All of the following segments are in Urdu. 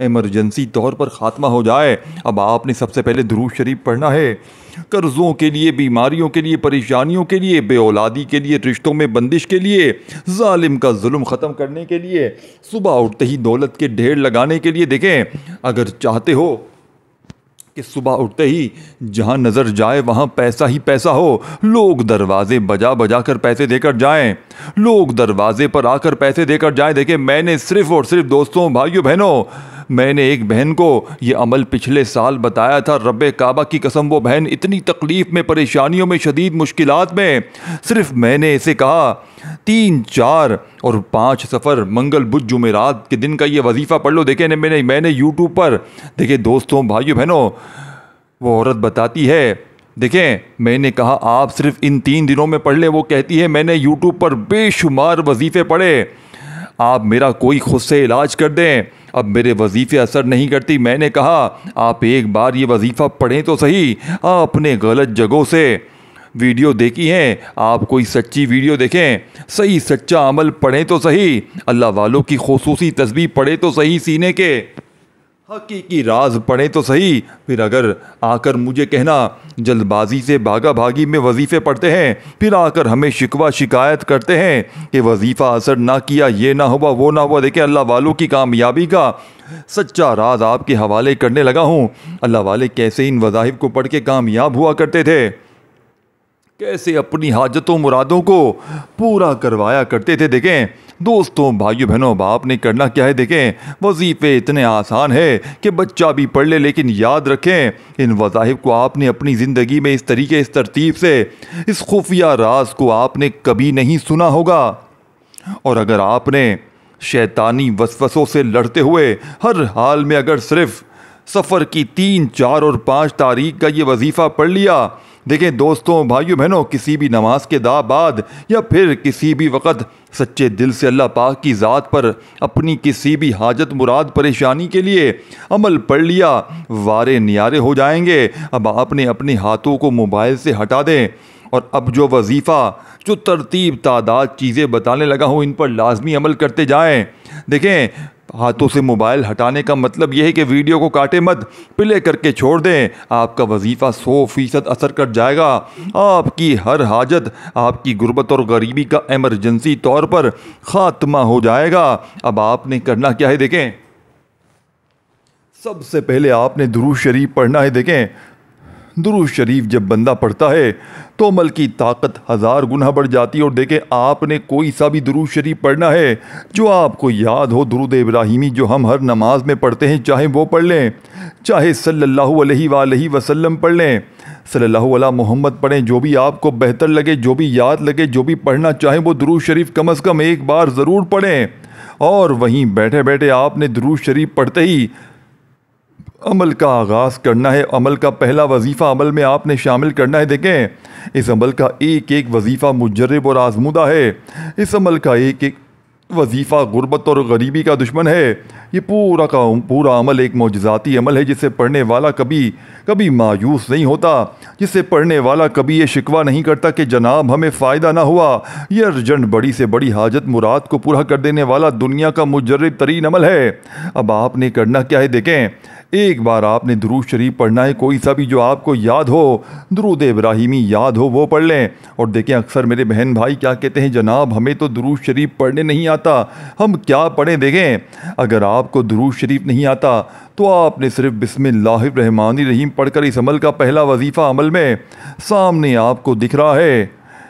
ایمرجنسی طور پر خاتمہ ہو جائے۔ اب آپ نے سب سے پہلے درود شریف پڑھنا ہے، قرضوں کے لیے، بیماریوں کے لیے، پریشانیوں کے لیے، بے اولادی کے لیے، رشتوں میں بندش کے لیے، ظالم کا ظلم ختم کرنے کے لیے، صبح اٹھتے ہی دولت کے ڈھیر لگانے کے لیے۔ دیکھیں، اگر چاہتے ہو کہ صبح اٹھتے ہی جہاں نظر جائے وہاں پیسہ ہی پیسہ ہو، لوگ دروازے بجا بجا کر پیسے دے کر جائیں، لوگ دروازے پر آ کر پیسے دے کر جائیں۔ دیکھیں، میں نے صرف اور صرف دوستوں، بھائیوں، بہنوں، میں نے ایک بہن کو یہ عمل پچھلے سال بتایا تھا۔ رب کعبہ کی قسم، وہ بہن اتنی تکلیف میں، پریشانیوں میں، شدید مشکلات میں، صرف میں نے اسے کہا 3، 4 اور 5 سفر منگل بدھ جمعرات کے دن کا یہ وظیفہ پڑھ لو۔ دیکھیں، میں نے یوٹیوب پر، دیکھیں دوستوں، بھائیوں، بہنوں، وہ عورت بتاتی ہے، دیکھیں میں نے کہا آپ صرف ان 3 دنوں میں پڑھ لیں۔ وہ کہتی ہے میں نے یوٹیوب پر بے شمار وظیفے پڑھے، آپ میرا کوئی خود سے علاج کر دیں، اب میرے وظیفے اثر نہیں کرتی۔ میں نے کہا آپ ایک بار یہ وظیفہ پڑھیں تو صحیح، آپ نے غلط جگہوں سے ویڈیو دیکھی ہیں، آپ کوئی سچی ویڈیو دیکھیں، صحیح سچا عمل پڑھیں تو صحیح، اللہ والوں کی خصوصی تسبیح پڑھیں تو صحیح، سینے کے حقیقی راز پڑھیں تو صحیح۔ پھر اگر آ کر مجھے کہنا جلد بازی سے بھاگا بھاگی میں وظیفے پڑھتے ہیں، پھر آ کر ہمیں شکوہ شکایت کرتے ہیں کہ وظیفہ اثر نہ کیا، یہ نہ ہوا، وہ نہ ہوا۔ دیکھیں، اللہ والوں کی کامیابی کا سچا راز آپ کے حوالے کرنے لگا ہوں۔ اللہ والے کیسے ان وظائف کو پڑھ کے کامیاب ہوا کرتے تھے، کیسے اپنی حاجتوں مرادوں کو پورا کروایا کرتے تھے۔ دیکھیں دوستوں، بھائیوں، بہنوں، اب آپ نے کرنا کیا ہے؟ دیکھیں وظیفے اتنے آسان ہے کہ بچہ بھی پڑھ لے، لیکن یاد رکھیں ان وظائف کو آپ نے اپنی زندگی میں اس طریقے، اس ترتیب سے، اس خفیہ راز کو آپ نے کبھی نہیں سنا ہوگا۔ اور اگر آپ نے شیطانی وسوسوں سے لڑتے ہوئے ہر حال میں اگر صرف سفر کی 3، 4 اور 5 تاریخ کا یہ وظیفہ پڑھ لیا، دیکھیں دوستوں، بھائیوں، بہنوں، کسی بھی نماز کے بعد یا پھر کسی بھی وقت سچے دل سے اللہ پاک کی ذات پر اپنی کسی بھی حاجت مراد پریشانی کے لیے عمل پڑھ لیا، وارے نیارے ہو جائیں گے۔ اب آپ نے اپنے ہاتھوں کو موبائل سے ہٹا دیں، اور اب جو وظیفہ، جو ترتیب تعداد چیزیں بتانے لگا ہوں، ان پر لازمی عمل کرتے جائیں۔ دیکھیں ہاتھوں سے موبائل ہٹانے کا مطلب یہ ہے کہ ویڈیو کو کاٹے مت، پلے کر کے چھوڑ دیں، آپ کا وظیفہ 100% اثر کر جائے گا، آپ کی ہر حاجت، آپ کی غربت اور غریبی کا ایمرجنسی طور پر خاتمہ ہو جائے گا۔ اب آپ نے کرنا کیا ہے؟ دیکھیں سب سے پہلے آپ نے درود شریف پڑھنا ہے۔ دیکھیں درود شریف جب بندہ پڑھتا ہے تو عمل کی طاقت 1000 گنا بڑھ جاتی ہے۔ اور دیکھیں آپ نے کوئی سا بھی درود شریف پڑھنا ہے جو آپ کو یاد ہو، درود ابراہیمی جو ہم ہر نماز میں پڑھتے ہیں، چاہے وہ پڑھ لیں، چاہے صلی اللہ علیہ وآلہ وسلم پڑھ لیں، صلی اللہ علیہ محمد پڑھیں، جو بھی آپ کو بہتر لگے، جو بھی یاد لگے، جو بھی پڑھنا چاہیں وہ درود شریف کم از کم ایک بار ضرور پڑھیں۔ اور وہیں بیٹھے بیٹھے آپ نے درود شریف پڑھتے ہی عمل کا آغاز کرنا ہے، عمل کا پہلا وظیفہ عمل میں آپ نے شامل کرنا ہے۔ دیکھیں اس عمل کا ایک ایک وظیفہ مجرب اور آزمودہ ہے، اس عمل کا ایک ایک وظیفہ غربت اور غریبی کا دشمن ہے۔ یہ پورا کا پورا عمل ایک معجزاتی عمل ہے، جسے پڑھنے والا کبھی مایوس نہیں ہوتا، جسے پڑھنے والا کبھی یہ شکوہ نہیں کرتا کہ جناب ہمیں فائدہ نہ ہوا۔ یہ ارجنٹ بڑی سے بڑی حاجت مراد کو پورا کر دینے والا دنیا کا مجرب ترین عمل ہے۔ اب آپ نے کرنا کیا ہے؟ دیکھیں ایک بار آپ نے درود شریف پڑھنا ہے، کوئی سا بھی جو آپ کو یاد ہو، درود ابراہیمی یاد ہو وہ پڑھ لیں۔ اور دیکھیں اکثر میرے بہن بھائی کیا کہتے ہیں، جناب ہمیں تو درود شریف پڑھنے نہیں آتا، ہم کیا پڑھیں؟ دیکھیں اگر آپ کو درود شریف نہیں آتا تو آپ نے صرف بسم اللہ الرحمن الرحیم پڑھ کر اس عمل کا پہلا وظیفہ عمل میں سامنے آپ کو دکھ رہا ہے،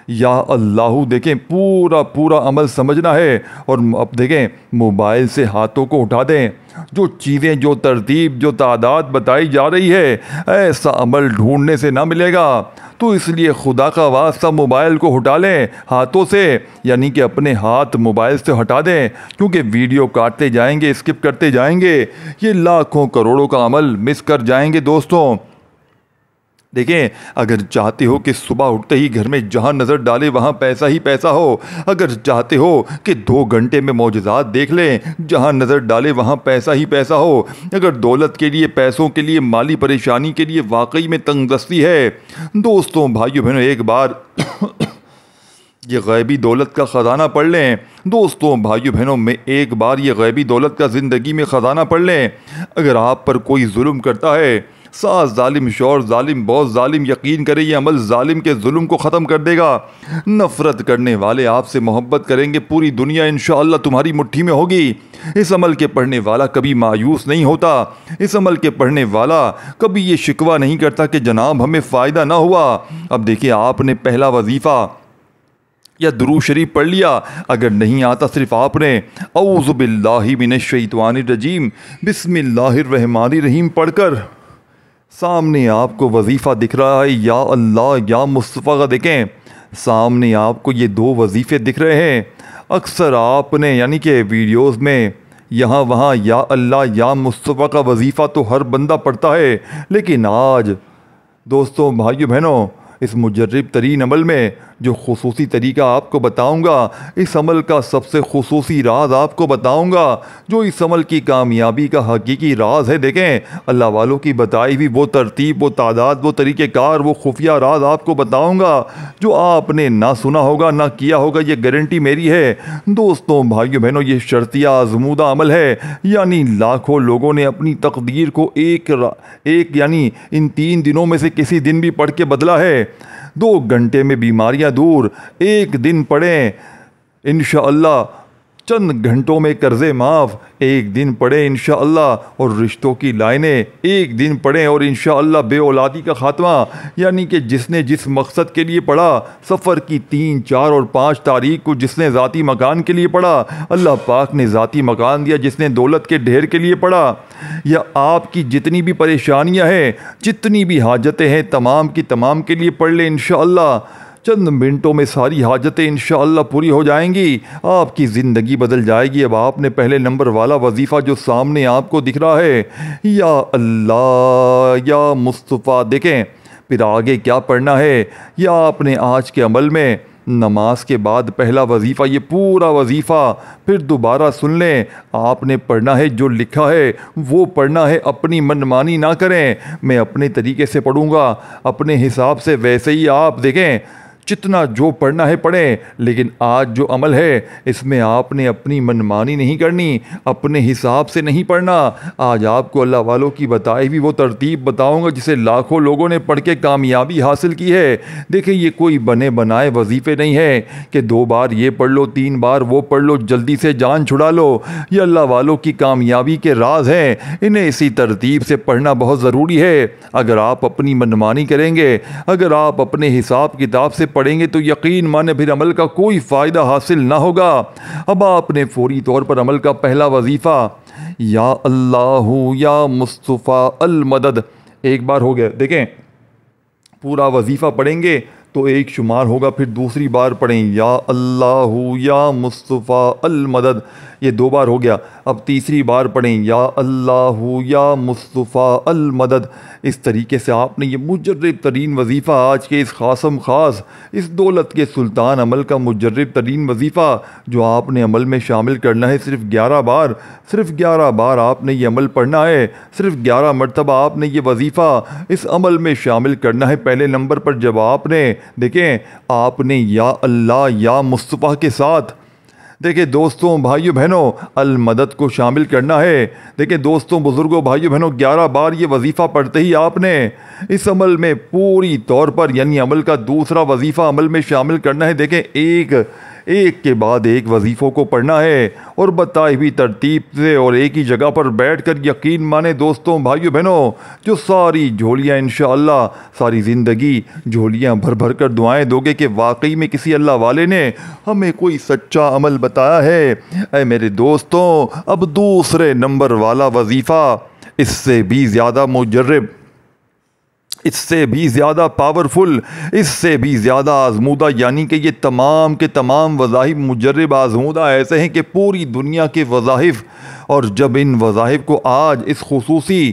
یا اللہ، دیکھیں پورا عمل سمجھنا ہے۔ اور اب دیکھیں موبائل سے ہاتھوں کو اٹھا دیں، جو چیزیں، جو ترتیب، جو تعداد بتائی جا رہی ہے، ایسا عمل ڈھونڈنے سے نہ ملے گا، تو اس لیے خدا کا واسطہ موبائل کو ہٹا لیں ہاتھوں سے، یعنی کہ اپنے ہاتھ موبائل سے ہٹا دیں، کیونکہ ویڈیو کاٹتے جائیں گے، اسکپ کرتے جائیں گے، یہ لاکھوں کروڑوں کا عمل مس کر جائیں گے دوستوں۔ دیکھیں اگر چاہتے ہو کہ صبح اٹھتے ہی گھر میں جہاں نظر ڈالے وہاں پیسہ ہی پیسہ ہو، اگر چاہتے ہو کہ 2 گھنٹے میں معجزات دیکھ لیں، جہاں نظر ڈالے وہاں پیسہ ہی پیسہ ہو، اگر دولت کے لیے، پیسوں کے لیے، مالی پریشانی کے لیے واقعی میں تنگ دستی ہے، دوستوں، بھائیوں، بہنوں، ایک بار یہ غیبی دولت کا خزانہ پڑھ لیں دوستوں بھائیو بہنوں، میں ایک بار یہ غیبی دولت کا زندگی میں خزانہ پڑھ لیں۔ اگر آپ پر کوئی ظلم کرتا ہے، ساس ظالم، شوہر ظالم، باس ظالم، یقین کریں یہ عمل ظالم کے ظلم کو ختم کر دے گا۔ نفرت کرنے والے آپ سے محبت کریں گے، پوری دنیا انشاءاللہ تمہاری مٹھی میں ہوگی۔ اس عمل کے پڑھنے والا کبھی مایوس نہیں ہوتا، اس عمل کے پڑھنے والا کبھی یہ شکوہ نہیں کرتا کہ جناب ہمیں فائدہ نہ ہوا۔ اب دیکھیں، آپ نے پہلا وظیفہ یا درود شریف پڑھ لیا، اگر نہیں آتا صرف آپ نے اعوذ باللہ من الشیطان الرجیم بسم اللہ الرحمن الرحیم پڑھ کر سامنے آپ کو وظیفہ دکھ رہا ہے یا اللہ یا مصطفیٰ کا، دیکھیں سامنے آپ کو یہ دو وظیفے دکھ رہے ہیں۔ اکثر آپ نے یعنی کہ ویڈیوز میں یہاں وہاں یا اللہ یا مصطفیٰ کا وظیفہ تو ہر بندہ پڑھتا ہے، لیکن آج دوستوں بھائیو بہنوں اس مجرب ترین عمل میں جو خصوصی طریقہ آپ کو بتاؤں گا، اس عمل کا سب سے خصوصی راز آپ کو بتاؤں گا، جو اس عمل کی کامیابی کا حقیقی راز ہے۔ دیکھیں اللہ والوں کی بتائی ہوئی وہ ترتیب، وہ تعداد، وہ طریقہ کار، وہ خفیہ راز آپ کو بتاؤں گا جو آپ نے نہ سنا ہوگا نہ کیا ہوگا، یہ گارنٹی میری ہے۔ دوستوں بھائیو بہنوں یہ شرطیہ آزمودہ عمل ہے، یعنی لاکھوں لوگوں نے اپنی تقدیر کو ایک یعنی ان 3 دنوں میں سے کسی دن بھی پڑھ کے بدلا ہے۔ 2 گھنٹے میں بیماریاں دور، 1 دن پڑھیں انشاءاللہ چند گھنٹوں میں قرضے معاف، 1 دن پڑھیں انشاءاللہ اور رشتوں کی لائنیں، 1 دن پڑھیں اور انشاءاللہ بے اولادی کا خاتمہ۔ یعنی کہ جس نے جس مقصد کے لیے پڑھا، سفر کی 3، 4 اور 5 تاریخ کو جس نے ذاتی مکان کے لیے پڑھا، اللہ پاک نے ذاتی مکان دیا۔ جس نے دولت کے ڈھیر کے لیے پڑھا، یا آپ کی جتنی بھی پریشانیاں ہیں، جتنی بھی حاجتیں ہیں، تمام کی تمام کے لیے پڑھ لیں انشاءاللہ، چند منٹوں میں ساری حاجتیں انشاءاللہ پوری ہو جائیں گی، آپ کی زندگی بدل جائے گی۔ اب آپ نے پہلے نمبر والا وظیفہ جو سامنے آپ کو دکھ رہا ہے یا اللہ یا مصطفیٰ، دیکھیں پھر آگے کیا پڑھنا ہے۔ یا آپ نے آج کے عمل میں نماز کے بعد پہلا وظیفہ، یہ پورا وظیفہ پھر دوبارہ سن لیں۔ آپ نے پڑھنا ہے جو لکھا ہے وہ پڑھنا ہے، اپنی منمانی نہ کریں۔ میں اپنے طریقے سے پڑھوں گا، اپنے حساب سے، ویسے ہی آپ دیکھیں جتنا جو پڑھنا ہے پڑھیں، لیکن آج جو عمل ہے اس میں آپ نے اپنی منمانی نہیں کرنی، اپنے حساب سے نہیں پڑھنا۔ آج آپ کو اللہ والوں کی بتائی ہوئی وہ ترتیب بتاؤں گا جسے لاکھوں لوگوں نے پڑھ کے کامیابی حاصل کی ہے۔ دیکھیں یہ کوئی بنے بنائے وظیفے نہیں ہیں کہ 2 بار یہ پڑھ لو، 3 بار وہ پڑھ لو، جلدی سے جان چھڑا لو۔ یہ اللہ والوں کی کامیابی کے راز ہیں، انہیں اسی ترتیب سے پڑھنا بہت ضروری ہے۔ اگر آپ اپنی منمانی کریں گے، اگر آپ اپنے حساب کتاب سے پڑھیں گے تو یقین مانے پھر عمل کا کوئی فائدہ حاصل نہ ہوگا۔ اب آپ نے فوری طور پر عمل کا پہلا وظیفہ یا اللہ یا مصطفیٰ المدد، ایک بار ہو گیا، دیکھیں پورا وظیفہ پڑھیں گے تو 1 شمار ہوگا، پھر دوسری بار پڑھیں یا اللہ یا مصطفیٰ المدد، یہ 2 بار ہو گیا۔ اب تیسری بار پڑھیں یا اللہ یا مصطفیٰ المدد۔ اس طریقے سے آپ نے یہ مجرب ترین وظیفہ، آج کے اس خاصم خاص اس دولت کے سلطان عمل کا مجرب ترین وظیفہ جو آپ نے عمل میں شامل کرنا ہے، صرف 11 بار، صرف 11 بار آپ نے یہ عمل پڑھنا ہے، صرف 11 مرتبہ آپ نے یہ وظیفہ اس عمل میں شامل کرنا ہے۔ پہلے نمبر پر جب آپ نے دیکھیں آپ نے یا اللہ یا مصطفیٰ کے ساتھ دیکھیں دوستوں بھائیو بہنوں المدد کو شامل کرنا ہے۔ دیکھیں دوستوں بزرگوں بھائیو بہنوں 11 بار یہ وظیفہ پڑھتے ہی آپ نے اس عمل میں پوری طور پر یعنی عمل کا دوسرا وظیفہ عمل میں شامل کرنا ہے۔ دیکھیں ایک کے بعد ایک وظیفوں کو پڑھنا ہے اور بتائی ہوئی ترتیب سے اور ایک ہی جگہ پر بیٹھ کر، یقین مانے دوستوں بھائیو بہنوں جو ساری جھولیاں انشاءاللہ ساری زندگی جھولیاں بھر بھر کر دعائیں دو گے کہ واقعی میں کسی اللہ والے نے ہمیں کوئی سچا عمل بتایا ہے۔ اے میرے دوستوں اب دوسرے نمبر والا وظیفہ اس سے بھی زیادہ مجرب، اس سے بھی زیادہ پاورفل، اس سے بھی زیادہ آزمودہ، یعنی کہ یہ تمام کے تمام وظائف مجرب آزمودہ ایسے ہیں کہ پوری دنیا کے وظائف، اور جب ان وظائف کو آج اس خصوصی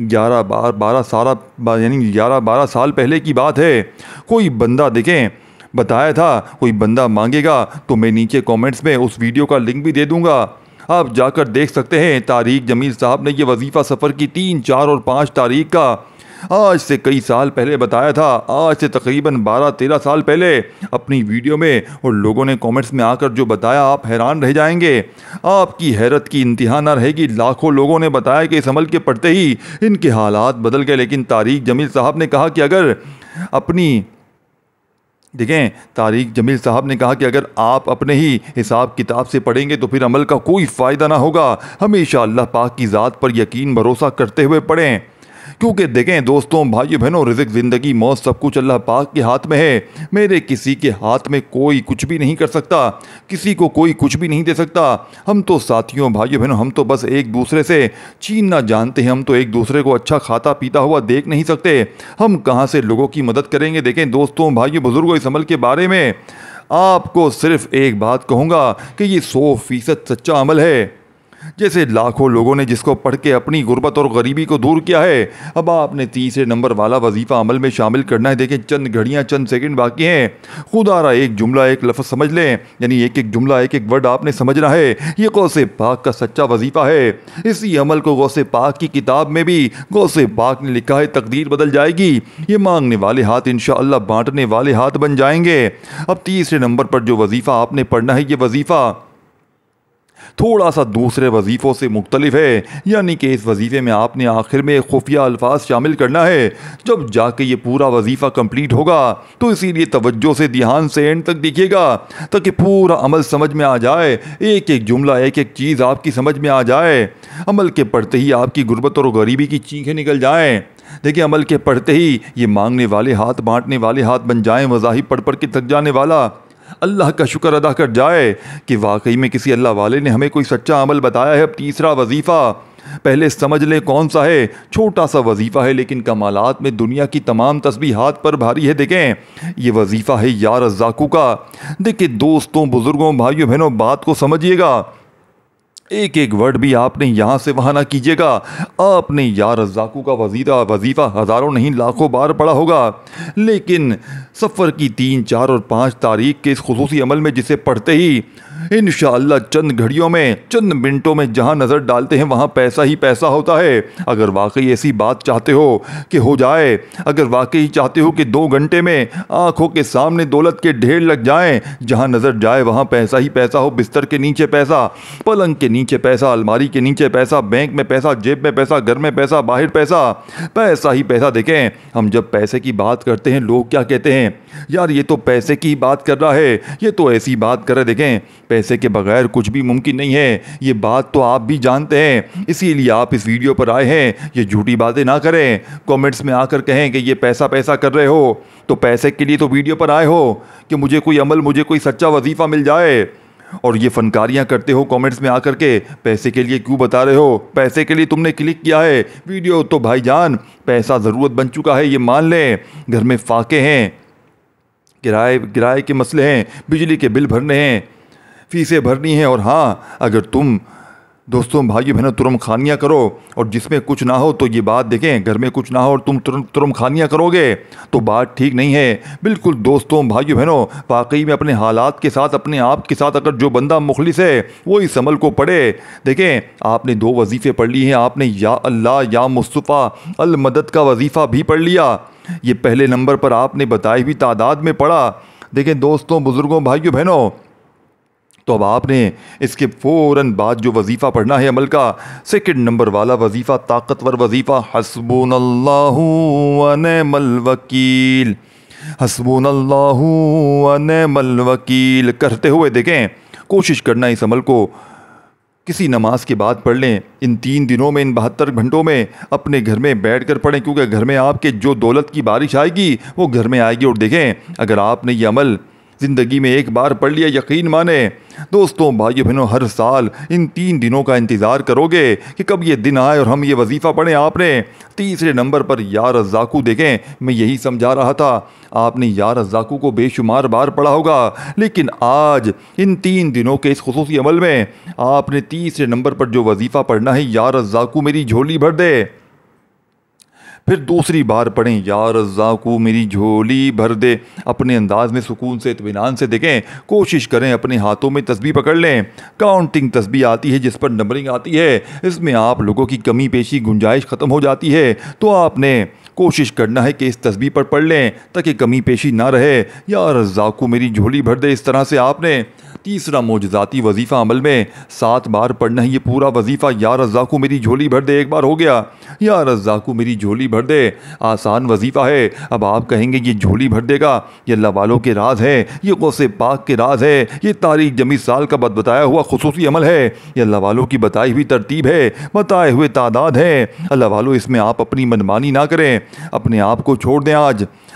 11-12 سال پہلے کی بات ہے. کوئی بندہ دیکھیں بتایا تھا کوئی بندہ مانگے گا تو میں نیچے کامنٹس میں اس ویڈیو کا لنک بھی دے دوں گا, آپ جا کر دیکھ سکتے ہیں. طارق جمیل صاحب نے یہ وظیفہ سفر کی 3, 4 اور 5 تاریخ کا آج سے کئی سال پہلے بتایا تھا, آج سے تقریباً 12-13 سال پہلے اپنی ویڈیو میں, اور لوگوں نے کامنٹس میں آ کر جو بتایا آپ حیران رہ جائیں گے. آپ کی حیرت کی انتہا نہ رہے گی. لاکھوں لوگوں نے بتایا کہ اس عمل کے پڑھتے ہی ان کے حالات بدل گئے, لیکن طارق جمیل صاحب نے کہا کہ اگر آپ اپنے ہی حساب کتاب سے پڑھیں گے تو پھر عمل کا کوئی فائدہ نہ ہوگا. ہمیشہ اللہ پاک کی ذات پر یقین بھروسہ کرتے ہوئے پڑھیں, کیونکہ دیکھیں دوستوں بھائیو بہنوں, رزق زندگی موت سب کچھ اللہ پاک کے ہاتھ میں ہے. میرے کسی کے ہاتھ میں کوئی کچھ بھی نہیں کر سکتا, کسی کو کوئی کچھ بھی نہیں دے سکتا. ہم تو ساتھیوں بھائیو بہنوں, ہم تو بس ایک دوسرے سے چھیننا جانتے ہیں, ہم تو ایک دوسرے کو اچھا کھاتا پیتا ہوا دیکھ نہیں سکتے. ہم کہاں سے لوگوں کی مدد کریں گے. دیکھیں دوستوں بھائیو بزرگوں, اس عمل کے بارے میں آپ کو صرف ایک بات کہوں گا کہ یہ 100% سچا عمل ہے. جیسے لاکھوں لوگوں نے جس کو پڑھ کے اپنی غربت اور غریبی کو دور کیا ہے, اب آپ نے تیسرے نمبر والا وظیفہ عمل میں شامل کرنا ہے. دیکھیں چند گھڑیاں, چند سیکنڈ باقی ہیں. خدا را ایک جملہ ایک لفظ سمجھ لیں, یعنی ایک ایک جملہ ایک ایک ورڈ آپ نے سمجھنا ہے. یہ غوث پاک کا سچا وظیفہ ہے. اسی عمل کو غوث پاک کی کتاب میں بھی غوث پاک نے لکھا ہے, تقدیر بدل جائے گی. یہ مانگنے والے ہاتھ انشاءاللہ بانٹنے والے ہاتھ بن جائیں گے. اب تیسرے نمبر پر جو وظیفہ آپ نے پڑھنا ہے, یہ وظیفہ تھوڑا سا دوسرے وظیفوں سے مختلف ہے, یعنی کہ اس وظیفے میں آپ نے آخر میں خفیہ الفاظ شامل کرنا ہے. جب جا کے یہ پورا وظیفہ کمپلیٹ ہوگا تو اسی لیے توجہ سے دھیان سے اینڈ تک دیکھیے گا تاکہ پورا عمل سمجھ میں آ جائے, ایک ایک جملہ ایک ایک چیز آپ کی سمجھ میں آ جائے. عمل کے پڑھتے ہی آپ کی غربت اور غریبی کی چیخیں نکل جائیں. دیکھیں عمل کے پڑھتے ہی یہ مانگنے والے ہاتھ بانٹنے والے ہاتھ بن جائیں. مذاہب پڑھ پڑھ کے تھک جانے والا اللہ کا شکر ادا کر جائے کہ واقعی میں کسی اللہ والے نے ہمیں کوئی سچا عمل بتایا ہے. اب تیسرا وظیفہ پہلے سمجھ لیں کون سا ہے. چھوٹا سا وظیفہ ہے لیکن کمالات میں دنیا کی تمام تسبیحات پر بھاری ہے. دیکھیں یہ وظیفہ ہے یا رزاقو کا. دیکھیں دوستوں بزرگوں بھائیوں بہنوں, بات کو سمجھیے گا, ایک ایک ورڈ بھی آپ نے یہاں سے وہاں نہ کیجیے گا. آپ نے یا رزاقو کا وظیفہ ہزاروں نہیں لاکھوں بار پڑھا ہوگا, لیکن سفر کی 3, 4 اور 5 تاریخ کے اس خصوصی عمل میں جسے پڑھتے ہی انشاءاللہ چند گھڑیوں میں, چند منٹوں میں جہاں نظر ڈالتے ہیں وہاں پیسہ ہی پیسہ ہوتا ہے. اگر واقعی ایسی بات چاہتے ہو کہ ہو جائے, اگر واقعی چاہتے ہو کہ 2 گھنٹے میں آنکھوں کے سامنے دولت کے ڈھیر لگ جائیں, جہاں نظر جائے وہاں پیسہ ہی پیسہ ہو, بستر کے نیچے پیسہ, پلنگ کے نیچے پیسہ, الماری کے نیچے پیسہ, بینک میں پیسہ, جیب میں پیسہ, گھر میں پیسہ, باہر پیسہ, پیسہ ہی پیسہ. دیکھیں ہم جب پیسے کی بات کرتے ہیں لوگ کیا کہتے ہیں, یار یہ تو پیسے کی بات کر رہا ہے, یہ تو ایسی بات کر رہے. دیکھیں پیسے کے بغیر کچھ بھی ممکن نہیں ہے, یہ بات تو آپ بھی جانتے ہیں, اسی لیے آپ اس ویڈیو پر آئے ہیں. یہ جھوٹی باتیں نہ کریں, کامنٹس میں آ کر کہیں کہ یہ پیسہ پیسہ کر رہے ہو, تو پیسے کے لیے تو ویڈیو پر آئے ہو کہ مجھے کوئی عمل, مجھے کوئی سچا وظیفہ مل جائے, اور یہ فنکاریاں کرتے ہو کامنٹس میں آ کر کے پیسے کے لیے کیوں بتا رہے ہو. پیسے کے لیے تم نے کلک کیا ہے ویڈیو, تو بھائی جان پیسہ ضرورت بن چکا ہے, یہ مان لیں. گھر میں فاقے ہیں, کرائے کے مسئلے ہیں, بجلی کے بل بھرنے ہیں, فیسیں بھرنی ہیں, اور ہاں اگر تم دوستوں بھائیو بہنوں ترم خانیاں کرو اور جس میں کچھ نہ ہو, تو یہ بات دیکھیں گھر میں کچھ نہ ہو اور تم ترم خانیاں کرو گے تو بات ٹھیک نہیں ہے. بالکل دوستوں بھائیو بہنوں, واقعی میں اپنے حالات کے ساتھ, اپنے آپ کے ساتھ اگر جو بندہ مخلص ہے وہ اس عمل کو پڑھے. دیکھیں آپ نے 2 وظیفے پڑھ لی ہیں, آپ نے یا اللہ یا مصطفیٰ المدد کا وظیفہ بھی پڑھ لیا, یہ پہلے نمبر پر آپ نے بتائی ہوئی تعداد میں پڑھا. دیکھیں دوستوں بزرگوں بھائیو بہنوں, تو اب آپ نے اس کے فوراً بعد جو وظیفہ پڑھنا ہے عمل کا, سیکنڈ نمبر والا وظیفہ, طاقتور وظیفہ, حسبنا اللہ و نعم الوکیل, حسبنا اللہ و نعم الوکیل کرتے ہوئے دیکھیں کوشش کرنا اس عمل کو کسی نماز کے بعد پڑھ لیں. ان 3 دنوں میں, ان 72 گھنٹوں میں اپنے گھر میں بیٹھ کر پڑھیں, کیونکہ گھر میں آپ کے جو دولت کی بارش آئے گی وہ گھر میں آئے گی. اور دیکھیں اگر آپ نے یہ عمل زندگی میں ایک بار پڑھ لیا, یقین مانیں دوستوں بھائیو بہنوں, ہر سال ان 3 دنوں کا انتظار کرو گے کہ کب یہ دن آئے اور ہم یہ وظیفہ پڑھیں. آپ نے تیسرے نمبر پر یا رزاقو, دیکھیں میں یہی سمجھا رہا تھا, آپ نے یا رزاقو کو بے شمار بار پڑھا ہوگا, لیکن آج ان 3 دنوں کے اس خصوصی عمل میں آپ نے تیسرے نمبر پر جو وظیفہ پڑھنا ہے, یا رزاقو میری جھولی بھر دے. پھر دوسری بار پڑھیں یا رزاقو میری جھولی بھر دے، اپنے انداز میں سکون سے اطمینان سے دیکھیں، کوشش کریں اپنے ہاتھوں میں تسبیح پکڑ لیں۔ کاؤنٹنگ تسبیح آتی ہے جس پر نمبرنگ آتی ہے، اس میں آپ لوگوں کی کمی پیشی گنجائش ختم ہو جاتی ہے، تو آپ نے کوشش کرنا ہے کہ اس تسبیح پر پڑھ لیں تاکہ کمی پیشی نہ رہے۔ یا رزاقو میری جھولی بھر دے، اس طرح سے آپ نے تیسرا معجزاتی وظیفہ عمل میں 7 بار پڑھنا ہے۔ یہ پورا وظیفہ یا رزاقو میری جھولی بھر دے ایک بار ہو گیا۔ یا رزاقو میری جھولی بھر دے آسان وظیفہ ہے۔ اب آپ کہیں گے یہ جھولی بھر دے گا، یہ اللہ والوں کے راز ہے، یہ غوث پاک کے راز ہے، یہ تاریخ جمی سال کا بتایا ہوا خصوصی عمل ہے، یہ اللہ والوں کی بتائی ہوئی ترتیب ہے، بتائے ہوئے تعداد ہے۔ اللہ والوں اس میں آپ اپنی منمانی نہ کریں، اپنے آپ کو چھوڑ دیں۔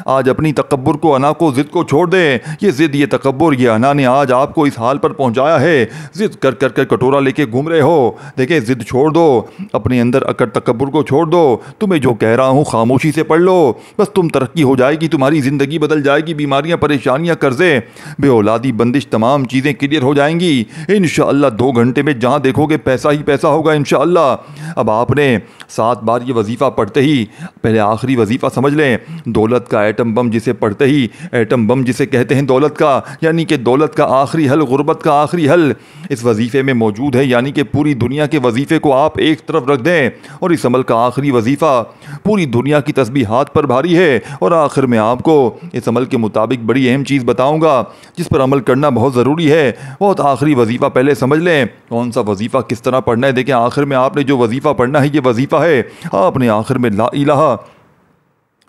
آج اپنی تکبر کو، انا کو، ضد کو چھوڑ دیں۔ یہ ضد، یہ تکبر، یہ انا نے آج آپ کو اس حال پر پہنچایا ہے۔ ضد کر کر کر کٹورا لے کے گھوم رہے ہو۔ دیکھیں ضد چھوڑ دو، اپنے اندر اکڑ تکبر کو چھوڑ دو۔ تمہیں جو کہہ رہا ہوں خاموشی سے پڑھ لو، بس تم ترقی ہو جائے گی، تمہاری زندگی بدل جائے گی، بیماریاں، پریشانیاں، قرضے، بے اولادی، بندش، تمام چیزیں کلیئر ہو جائیں گی انشاءاللہ۔ 2 گھنٹے میں جہاں دیکھو گے پیسہ ہی پیسہ ہوگا انشاءاللہ۔ اب آپ نے 7 بار یہ وظیفہ پڑھتے ہی پہلے آخری وظیفہ سمجھ لیں، دولت کا ایٹم بم جسے پڑھتے ہی ایٹم بم جسے کہتے ہیں دولت کا، یعنی کہ دولت کا آخری حل، غربت کا آخری حل اس وظیفے میں موجود ہے۔ یعنی کہ پوری دنیا کے وظیفے کو آپ ایک طرف رکھ دیں اور اس عمل کا آخری وظیفہ پوری دنیا کی تسبیحات پر بھاری ہے۔ اور آخر میں آپ کو اس عمل کے مطابق بڑی اہم چیز بتاؤں گا جس پر عمل کرنا بہت ضروری ہے۔ بہت آخری وظیفہ پہلے سمجھ لیں کون سا وظیفہ کس طرح پڑھنا ہے۔ دیکھیں آخر میں آپ نے جو وظیفہ پڑھنا ہے یہ وظیفہ ہے، آپ نے آخر میں لا الہ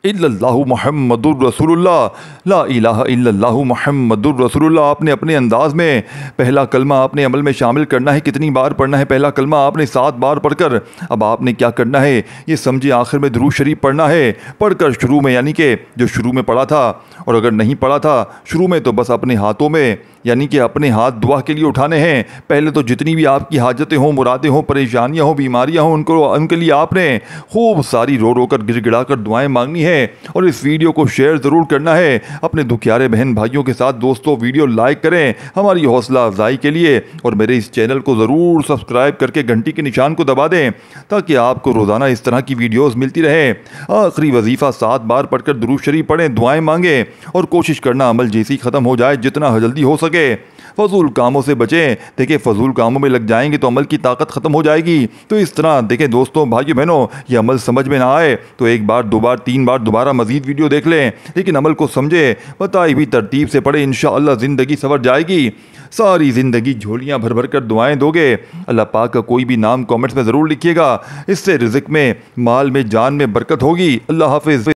الا اللہ محمد الرسول اللہ، لا الہ الا اللہ محمد الرسول اللہ، آپ نے اپنے انداز میں پہلا کلمہ آپ نے عمل میں شامل کرنا ہے۔ کتنی بار پڑھنا ہے پہلا کلمہ؟ آپ نے 7 بار پڑھ کر اب آپ نے کیا کرنا ہے یہ سمجھے، آخر میں درود شریف پڑھنا ہے۔ پڑھ کر شروع میں، یعنی کہ جو شروع میں پڑھا تھا، اور اگر نہیں پڑھا تھا شروع میں تو بس اپنے ہاتھوں میں، یعنی کہ اپنے ہاتھ دعا کے لیے اٹھانے ہیں۔ پہلے تو جتنی بھی آپ کی حاجتیں ہوں، مرادیں ہوں، پریشانیاں ہوں، بیماریاں ہوں، ان کے لیے آپ نے خوب ساری رو رو کر گڑ گڑا کر دعائیں مانگنی ہے۔ اور اس ویڈیو کو شیئر ضرور کرنا ہے اپنے دکھیارے بہن بھائیوں کے ساتھ۔ دوستو ویڈیو لائک کریں ہماری حوصلہ افزائی کے لیے، اور میرے اس چینل کو ضرور سبسکرائب کر کے گھنٹی کے نشان کو دبا دیں تاکہ آپ کو روزانہ اس طرح کی ویڈیوز ملتی رہیں۔ آخری وظیفہ 7 بار پڑھ کر درود شریف پڑھیں، دعائیں مانگیں اور کوشش کرنا عمل جیسی ختم ہو جائے جتنا جلدی ہو سکے۔ فضول کاموں سے بچیں۔ دیکھیں فضول کاموں میں لگ جائیں گے تو عمل کی طاقت ختم ہو جائے گی۔ تو اس طرح دیکھیں دوستوں، بھائیو بہنوں، یہ عمل سمجھ میں نہ آئے تو 1 بار 2 بار 3 بار دوبارہ مزید ویڈیو دیکھ لیں، لیکن عمل کو سمجھے، بتائی ہوئی ترتیب سے پڑھیں، انشاءاللہ زندگی سنور جائے گی۔ ساری زندگی جھولیاں بھر بھر کر دعائیں دو گے۔ اللہ پاک کا کوئی بھی نام کامنٹس میں ضرور لکھیے گا، اس سے رزق میں، مال میں، جان میں برکت ہوگی۔ اللہ حافظ۔